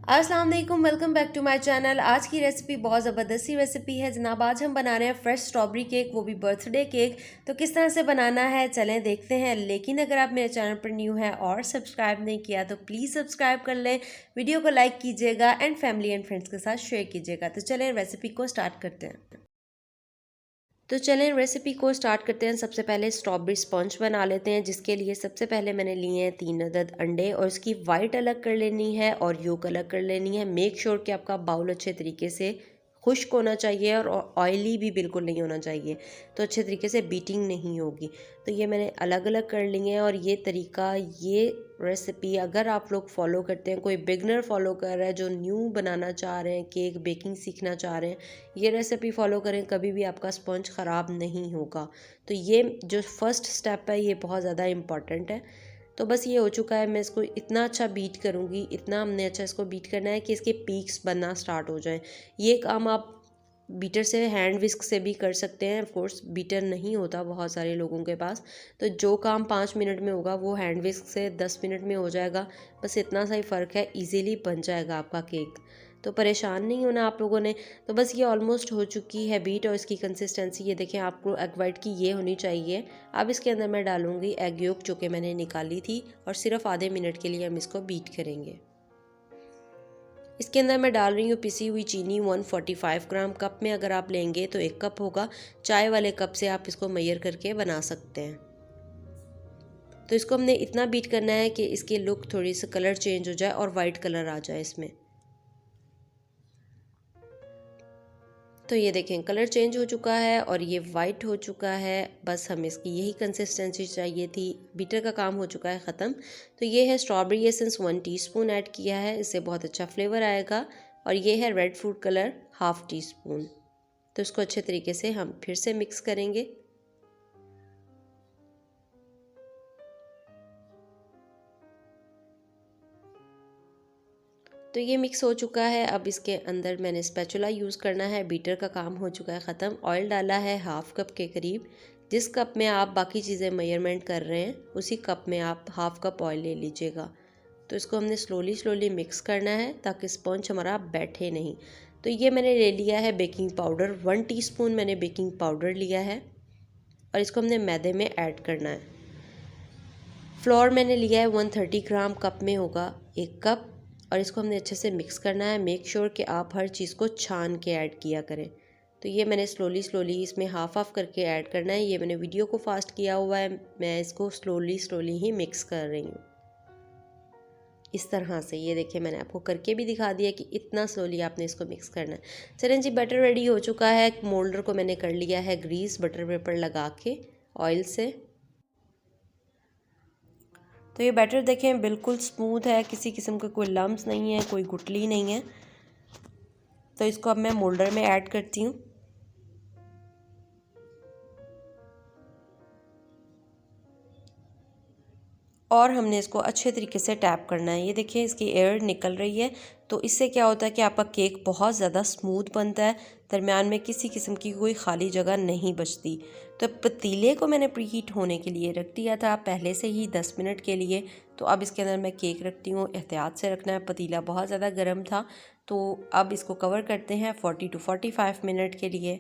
अस्सलाम वालेकुम, welcome back to my channel. आज की रेसिपी बहुत ज़बरदस्त सी रेसिपी है जनाब। आज हम बना रहे हैं फ्रेश स्ट्रॉबेरी केक, वो भी बर्थडे केक। तो किस तरह से बनाना है चलें देखते हैं। लेकिन अगर आप मेरे चैनल पर न्यू हैं और सब्सक्राइब नहीं किया तो प्लीज़ सब्सक्राइब कर लें, वीडियो को लाइक कीजिएगा एंड फैमिली एंड फ्रेंड्स के साथ शेयर कीजिएगा। तो चलें रेसिपी को स्टार्ट करते हैं। तो चलें रेसिपी को स्टार्ट करते हैं। सबसे पहले स्ट्रॉबेरी स्पंज बना लेते हैं, जिसके लिए सबसे पहले मैंने लिए हैं 3 अदद अंडे और इसकी वाइट अलग कर लेनी है और योक अलग कर लेनी है। मेक श्योर कि आपका बाउल अच्छे तरीके से खुश्क होना चाहिए और ऑयली भी बिल्कुल नहीं होना चाहिए, तो अच्छे तरीके से बीटिंग नहीं होगी। तो ये मैंने अलग अलग कर लिए हैं और ये तरीका, ये रेसिपी अगर आप लोग फॉलो करते हैं, कोई बिगनर फॉलो कर रहा है जो न्यू बनाना चाह रहे हैं, केक बेकिंग सीखना चाह रहे हैं, ये रेसिपी फॉलो करें, कभी भी आपका स्पंज ख़राब नहीं होगा। तो ये जो फर्स्ट स्टेप है ये बहुत ज़्यादा इम्पॉर्टेंट है। तो बस ये हो चुका है। मैं इसको इतना अच्छा बीट करूँगी, इतना हमने अच्छा इसको बीट करना है कि इसके पीक्स बनना स्टार्ट हो जाएं। ये काम आप बीटर से, हैंड विस्क से भी कर सकते हैं। ऑफ कोर्स बीटर नहीं होता बहुत सारे लोगों के पास, तो जो काम 5 मिनट में होगा वो हैंड विस्क से 10 मिनट में हो जाएगा। बस इतना सा ही फ़र्क है, इजीली बन जाएगा आपका केक। तो परेशान नहीं होना आप लोगों ने। तो बस ये ऑलमोस्ट हो चुकी है बीट और इसकी कंसिस्टेंसी ये देखें, आपको एग वाइट की ये होनी चाहिए। अब इसके अंदर मैं डालूंगी एग योक जो कि मैंने निकाली थी और सिर्फ आधे मिनट के लिए हम इसको बीट करेंगे। इसके अंदर मैं डाल रही हूँ पिसी हुई चीनी 145 ग्राम। कप में अगर आप लेंगे तो 1 कप होगा। चाय वाले कप से आप इसको मेजर करके बना सकते हैं। तो इसको हमने इतना बीट करना है कि इसकी लुक थोड़ी सी कलर चेंज हो जाए और वाइट कलर आ जाए इसमें। तो ये देखें कलर चेंज हो चुका है और ये वाइट हो चुका है। बस हमें इसकी यही कंसिस्टेंसी चाहिए थी। बीटर का काम हो चुका है ख़त्म। तो ये है स्ट्रॉबेरी एसेंस 1 टीस्पून ऐड किया है, इससे बहुत अच्छा फ्लेवर आएगा। और ये है रेड फूड कलर ½ टीस्पून। तो इसको अच्छे तरीके से हम फिर से मिक्स करेंगे। तो ये मिक्स हो चुका है। अब इसके अंदर मैंने स्पैचुला यूज़ करना है। बीटर का काम हो चुका है ख़त्म। ऑयल डाला है ½ कप के करीब। जिस कप में आप बाकी चीज़ें मेजरमेंट कर रहे हैं उसी कप में आप ½ कप ऑयल ले लीजिएगा। तो इसको हमने स्लोली स्लोली मिक्स करना है ताकि स्पंज हमारा बैठे नहीं। तो ये मैंने ले लिया है बेकिंग पाउडर, 1 टीस्पून मैंने बेकिंग पाउडर लिया है और इसको हमने मैदे में ऐड करना है। फ्लोर मैंने लिया है 130 ग्राम, कप में होगा 1 कप। और इसको हमने अच्छे से मिक्स करना है। मेक श्योर कि आप हर चीज़ को छान के ऐड किया करें। तो ये मैंने स्लोली स्लोली इसमें हाफ करके ऐड करना है। ये मैंने वीडियो को फास्ट किया हुआ है, मैं इसको स्लोली स्लोली ही मिक्स कर रही हूँ इस तरह से। ये देखिए मैंने आपको करके भी दिखा दिया कि इतना स्लोली आपने इसको मिक्स करना है। चलें जी, बैटर रेडी हो चुका है। मोल्डर को मैंने कर लिया है ग्रीस बटर पेपर लगा के ऑयल से। तो ये बैटर देखें बिल्कुल स्मूथ है, किसी किस्म का कोई लम्स नहीं है, कोई गुठली नहीं है। तो इसको अब मैं मोल्डर में ऐड करती हूँ। और हमने इसको अच्छे तरीके से टैप करना है। ये देखिए इसकी एयर निकल रही है। तो इससे क्या होता है कि आपका केक बहुत ज़्यादा स्मूथ बनता है, दरमियान में किसी किस्म की कोई खाली जगह नहीं बचती। तो पतीले को मैंने प्रीहीट होने के लिए रख दिया था पहले से ही 10 मिनट के लिए। तो अब इसके अंदर मैं केक रखती हूँ। एहतियात से रखना है, पतीला बहुत ज़्यादा गर्म था। तो अब इसको कवर करते हैं 40 to 45 मिनट के लिए।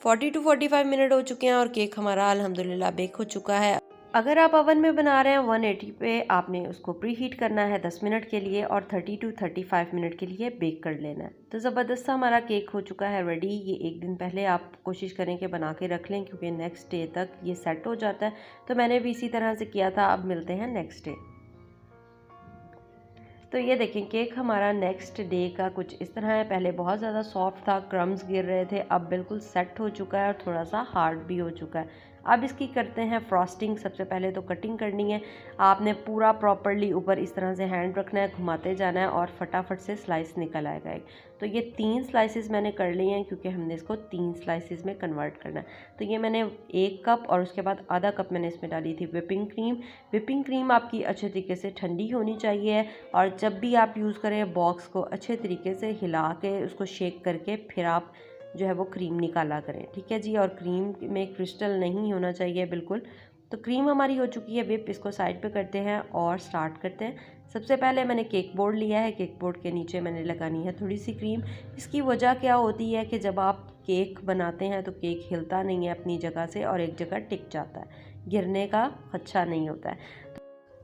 40 to 45 मिनट हो चुके हैं और केक हमारा अल्हम्दुलिल्लाह बेक हो चुका है। अगर आप ओवन में बना रहे हैं 180 पे, आपने उसको प्री हीट करना है 10 मिनट के लिए और 30 to 35 मिनट के लिए बेक कर लेना है। तो ज़बरदस्त सा हमारा केक हो चुका है रेडी। ये एक दिन पहले आप कोशिश करें कि बना के रख लें, क्योंकि नेक्स्ट डे तक ये सेट हो जाता है। तो मैंने भी इसी तरह से किया था। अब मिलते हैं नेक्स्ट डे। तो ये देखें केक हमारा नेक्स्ट डे का कुछ इस तरह है। पहले बहुत ज़्यादा सॉफ्ट था, क्रम्स गिर रहे थे, अब बिल्कुल सेट हो चुका है और थोड़ा सा हार्ड भी हो चुका है। अब इसकी करते हैं फ्रॉस्टिंग। सबसे पहले तो कटिंग करनी है। आपने पूरा प्रॉपरली ऊपर इस तरह से हैंड रखना है, घुमाते जाना है और फटाफट से स्लाइस निकल आएगा एक। तो ये 3 स्लाइसेस मैंने कर लिए हैं, क्योंकि हमने इसको 3 स्लाइसेस में कन्वर्ट करना है। तो ये मैंने 1 कप और उसके बाद आधा कप मैंने इसमें डाली थी विपिंग क्रीम। विपिंग क्रीम आपकी अच्छे तरीके से ठंडी होनी चाहिए और जब भी आप यूज़ करें बॉक्स को अच्छे तरीके से हिला के उसको शेक करके फिर आप जो है वो क्रीम निकाला करें, ठीक है जी। और क्रीम में क्रिस्टल नहीं होना चाहिए बिल्कुल। तो क्रीम हमारी हो चुकी है विप। इसको साइड पे करते हैं और स्टार्ट करते हैं। सबसे पहले मैंने केक बोर्ड लिया है। केक बोर्ड के नीचे मैंने लगानी है थोड़ी सी क्रीम। इसकी वजह क्या होती है कि जब आप केक बनाते हैं तो केक हिलता नहीं है अपनी जगह से और एक जगह टिक जाता है, गिरने का खदशा नहीं होता है।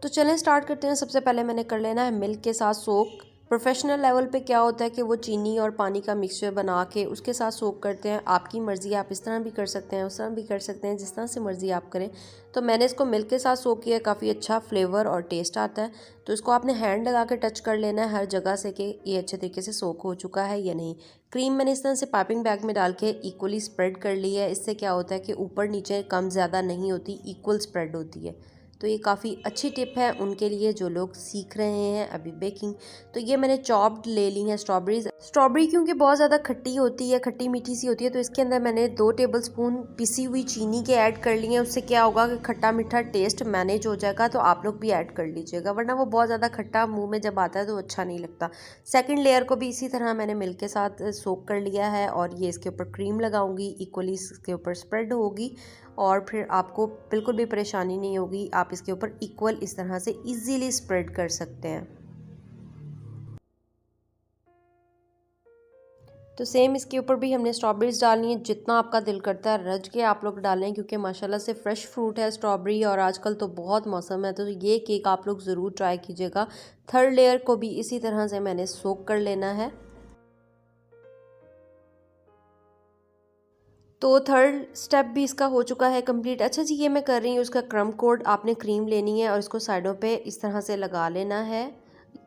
तो चलें स्टार्ट करते हैं। सबसे पहले मैंने कर लेना है मिल्क के साथ सोक। प्रोफेशनल लेवल पे क्या होता है कि वो चीनी और पानी का मिक्सचर बना के उसके साथ सोक करते हैं। आपकी मर्ज़ी, आप इस तरह भी कर सकते हैं, उस तरह भी कर सकते हैं, जिस तरह से मर्ज़ी आप करें। तो मैंने इसको मिल्क के साथ सोक किया, काफ़ी अच्छा फ्लेवर और टेस्ट आता है। तो इसको आपने हैंड लगा के टच कर लेना है हर जगह से कि ये अच्छे तरीके से सोक हो चुका है या नहीं। क्रीम मैंने इस तरह से पाइपिंग बैग में डाल के इक्वली स्प्रेड कर ली है। इससे क्या होता है कि ऊपर नीचे कम ज़्यादा नहीं होती, इक्वल स्प्रेड होती है। तो ये काफ़ी अच्छी टिप है उनके लिए जो लोग सीख रहे हैं अभी बेकिंग। तो ये मैंने चॉप्ड ले ली हैं स्ट्रॉबेरीज। स्ट्रॉबेरी क्योंकि बहुत ज़्यादा खट्टी होती है, खट्टी मीठी सी होती है, तो इसके अंदर मैंने 2 टेबलस्पून पिसी हुई चीनी के ऐड कर ली हैं। उससे क्या होगा कि खट्टा मीठा टेस्ट मैनेज हो जाएगा। तो आप लोग भी ऐड कर लीजिएगा, वरना वो बहुत ज़्यादा खट्टा मुँह में जब आता है तो अच्छा नहीं लगता। सेकेंड लेयर को भी इसी तरह मैंने मिल्क के साथ सोक कर लिया है और ये इसके ऊपर क्रीम लगाऊंगी, इक्वली इसके ऊपर स्प्रेड होगी और फिर आपको बिल्कुल भी परेशानी नहीं होगी। आप इसके ऊपर इक्वल इस तरह से इजीली स्प्रेड कर सकते हैं। तो सेम इसके ऊपर भी हमने स्ट्रॉबेरीज डालनी है। जितना आपका दिल करता है रज के आप लोग डालें, क्योंकि माशाल्लाह से फ्रेश फ्रूट है स्ट्रॉबेरी और आजकल तो बहुत मौसम है। तो ये केक आप लोग ज़रूर ट्राई कीजिएगा। थर्ड लेयर को भी इसी तरह से मैंने सोक कर लेना है। तो थर्ड स्टेप भी इसका हो चुका है कंप्लीट। अच्छा जी, ये मैं कर रही हूँ उसका क्रम कोड। आपने क्रीम लेनी है और इसको साइडों पे इस तरह से लगा लेना है।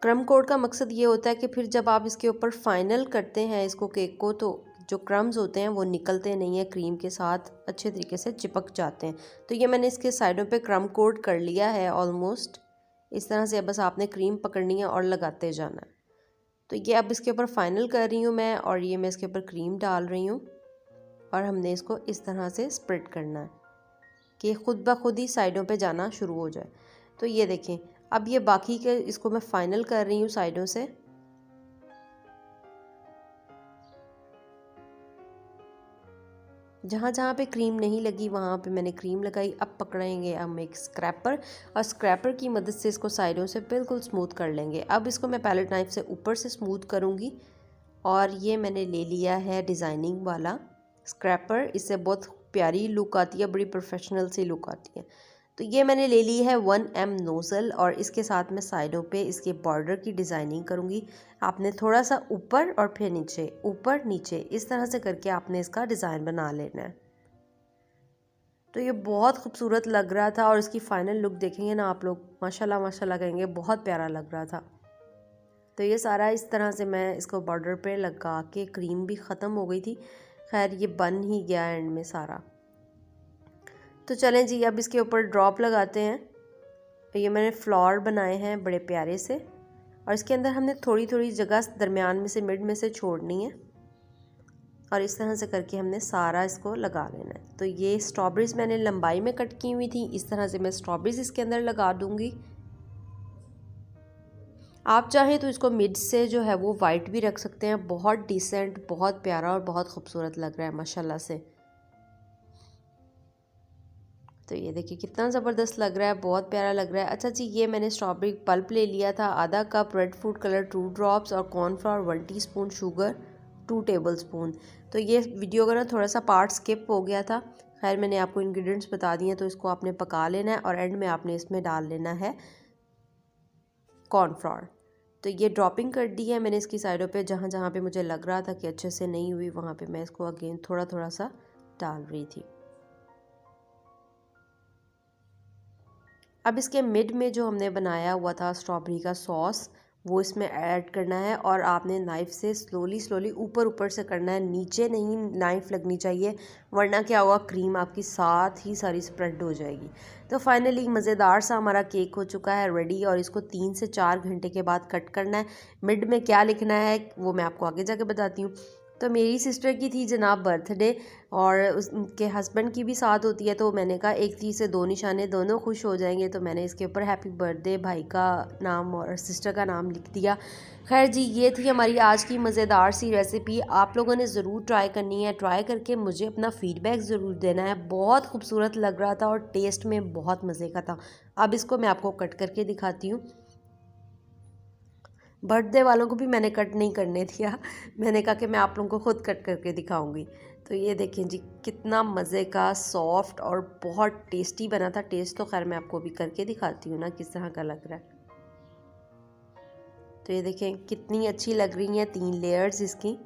क्रम कोड का मकसद ये होता है कि फिर जब आप इसके ऊपर फाइनल करते हैं इसको केक को, तो जो क्रम्स होते हैं वो निकलते नहीं है, क्रीम के साथ अच्छे तरीके से चिपक जाते हैं। तो ये मैंने इसके साइडों पे क्रम कोड कर लिया है ऑलमोस्ट। इस तरह से बस आपने क्रीम पकड़नी है और लगाते जाना है। तो ये अब इसके ऊपर फाइनल कर रही हूँ मैं, और ये मैं इसके ऊपर क्रीम डाल रही हूँ और हमने इसको इस तरह से स्प्रेड करना है कि खुद ब खुद ही साइडों पे जाना शुरू हो जाए। तो ये देखें, अब ये बाकी के इसको मैं फाइनल कर रही हूँ साइडों से। जहाँ जहाँ पे क्रीम नहीं लगी वहाँ पे मैंने क्रीम लगाई। अब पकड़ेंगे हम एक स्क्रैपर और स्क्रैपर की मदद से इसको साइडों से बिल्कुल स्मूथ कर लेंगे। अब इसको मैं पैलेट नाइफ से ऊपर से स्मूथ करूँगी और ये मैंने ले लिया है डिज़ाइनिंग वाला स्क्रैपर। इससे बहुत प्यारी लुक आती है, बड़ी प्रोफेशनल सी लुक आती है। तो ये मैंने ले ली है 1M नोज़ल और इसके साथ मैं साइडों पे इसके बॉर्डर की डिज़ाइनिंग करूँगी। आपने थोड़ा सा ऊपर और फिर नीचे, ऊपर नीचे इस तरह से करके आपने इसका डिज़ाइन बना लेना है। तो ये बहुत खूबसूरत लग रहा था और इसकी फ़ाइनल लुक देखेंगे ना आप लोग, माशाल्लाह माशाल्लाह कहेंगे, बहुत प्यारा लग रहा था। तो ये सारा इस तरह से मैं इसको बॉर्डर पे लगा के, क्रीम भी ख़त्म हो गई थी, खैर ये बन ही गया एंड में सारा। तो चलें जी, अब इसके ऊपर ड्रॉप लगाते हैं। तो ये मैंने फ्लावर बनाए हैं बड़े प्यारे से और इसके अंदर हमने थोड़ी थोड़ी जगह दरमियान में से, मिड में से छोड़नी है और इस तरह से करके हमने सारा इसको लगा लेना है। तो ये स्ट्रॉबेरीज़ मैंने लंबाई में कट की हुई थी, इस तरह से मैं स्ट्रॉबेरीज़ इसके अंदर लगा दूँगी। आप चाहें तो इसको मिड से जो है वो वाइट भी रख सकते हैं। बहुत डिसेंट, बहुत प्यारा और बहुत खूबसूरत लग रहा है माशाल्लाह से। तो ये देखिए कितना ज़बरदस्त लग रहा है, बहुत प्यारा लग रहा है। अच्छा जी, ये मैंने स्ट्रॉबेरी पल्प ले लिया था, आधा cup red food colour 2 drops और कॉर्नफ्लावर 1 टीस्पून, शुगर 2 टेबलस्पून। तो ये वीडियो का ना थोड़ा सा पार्ट स्किप हो गया था, खैर मैंने आपको इंग्रेडिएंट्स बता दिए। तो इसको आपने पका लेना है और एंड में आपने इसमें डाल लेना है कॉर्नफ्लावर। तो ये ड्रॉपिंग कर दी है मैंने इसकी साइडों पे, जहाँ जहाँ पे मुझे लग रहा था कि अच्छे से नहीं हुई वहाँ पे मैं इसको अगेन थोड़ा थोड़ा सा डाल रही थी। अब इसके मिड में जो हमने बनाया हुआ था स्ट्रॉबेरी का सॉस, वो इसमें ऐड करना है और आपने नाइफ़ से स्लोली स्लोली ऊपर ऊपर से करना है, नीचे नहीं नाइफ़ लगनी चाहिए, वरना क्या होगा, क्रीम आपकी साथ ही सारी स्प्रेड हो जाएगी। तो फाइनली मज़ेदार सा हमारा केक हो चुका है रेडी और इसको 3 से 4 घंटे के बाद कट करना है। मिड में क्या लिखना है वो मैं आपको आगे जाके बताती हूँ। तो मेरी सिस्टर की थी जनाब बर्थडे और उसके हस्बैंड की भी साथ होती है, तो मैंने कहा एक तीर से दो निशाने, दोनों खुश हो जाएंगे। तो मैंने इसके ऊपर हैप्पी बर्थडे भाई का नाम और सिस्टर का नाम लिख दिया। खैर जी, ये थी हमारी आज की मज़ेदार सी रेसिपी। आप लोगों ने ज़रूर ट्राई करनी है, ट्राई करके मुझे अपना फ़ीडबैक ज़रूर देना है। बहुत खूबसूरत लग रहा था और टेस्ट में बहुत मज़े का था। अब इसको मैं आपको कट करके दिखाती हूँ। बर्थडे वालों को भी मैंने कट नहीं करने दिया, मैंने कहा कि मैं आप लोगों को खुद कट करके दिखाऊंगी। तो ये देखें जी कितना मज़े का सॉफ्ट और बहुत टेस्टी बना था। टेस्ट तो खैर मैं आपको भी करके दिखाती हूँ ना किस तरह का लग रहा है। तो ये देखें कितनी अच्छी लग रही हैं 3 लेयर्स इसकी।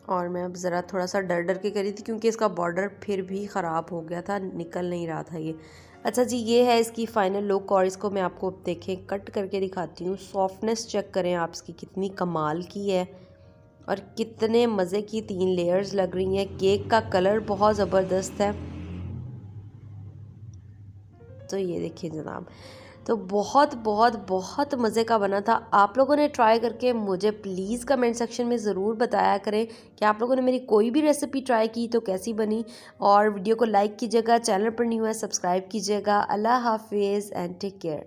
और मैं अब ज़रा थोड़ा सा डर डर के करी थी क्योंकि इसका बॉर्डर फिर भी ख़राब हो गया था, निकल नहीं रहा था ये। अच्छा जी, ये है इसकी फ़ाइनल लुक और इसको मैं आपको देखें कट करके दिखाती हूँ। सॉफ्टनेस चेक करें आप इसकी कितनी कमाल की है और कितने मज़े की 3 लेयर्स लग रही हैं। केक का कलर बहुत ज़बरदस्त है। तो ये देखिए जनाब, तो बहुत बहुत बहुत मज़े का बना था। आप लोगों ने ट्राई करके मुझे प्लीज़ कमेंट सेक्शन में ज़रूर बताया करें कि आप लोगों ने मेरी कोई भी रेसिपी ट्राई की तो कैसी बनी। और वीडियो को लाइक कीजिएगा, चैनल पर न्यू है सब्सक्राइब कीजिएगा। अल्लाह हाफिज़ एंड टेक केयर।